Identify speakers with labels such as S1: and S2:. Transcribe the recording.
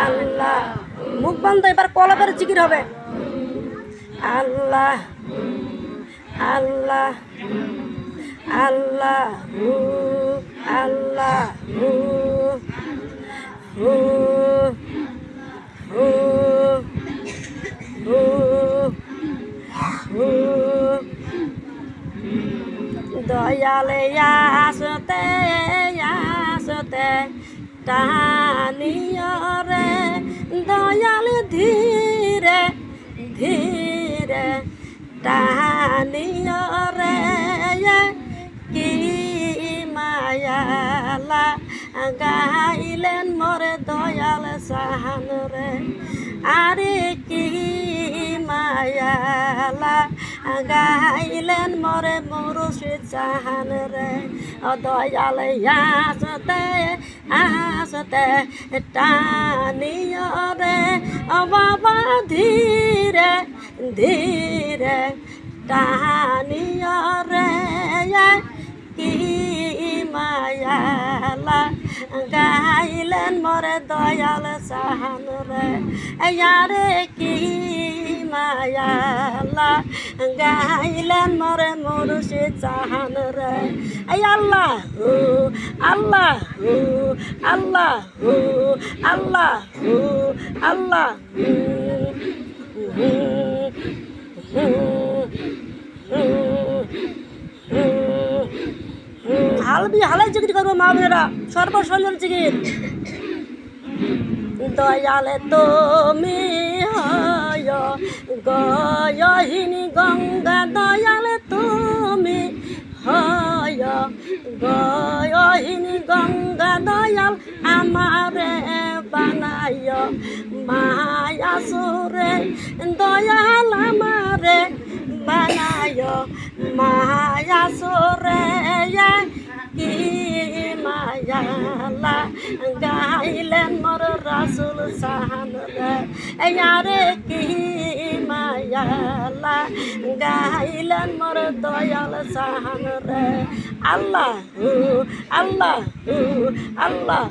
S1: আল্লাহ মুখ বন্ধ এবার কলবের জিকির হবে আল্লাহ আল্লাহ আল্লাহ আল্লাহ দয়ালে আসতে আসতে টানিয়রে দয়াল ধীরে ধীরে টানিয়রে কি মায়ালা গাইলেন মোরে দয়াল সাহান রে আরে কি মায়ালা গাইলেন মোরে মুর্শিদ সাহান রে দয়াল আসতে আসতে টানিয়রে বাবা ধীরে ধীরে টানিয়রে কি মায়ালা গাইলেন মোরে দয়াল সাহান রে ইয়ারে কি মায়ালা গাইলেন মোরে মুর্শিদ সাহান রে আল্লাহ আল্লাহ আল্লাহ আল্লাহ আল্লাহ হালবি হালাই জিকির করবো মা বোনেরা সর্বশরীর জিকির দয়ালে তুমি হয় গয়হিনী গঙ্গা দয়ালে তুমি হয় গয়হিনী গঙ্গা দয়াল আমারে বানায় মায়া সুরে দয়াল আমারে বানায় মায়া সুরে কি মায়ালা গাইলেন মোর রাসুল সাহান রে ইয়ারে কি মায়ালা গাইলেন মোর দয়াল সাহান রে আল্লাহ আল্লাহ আল্লাহ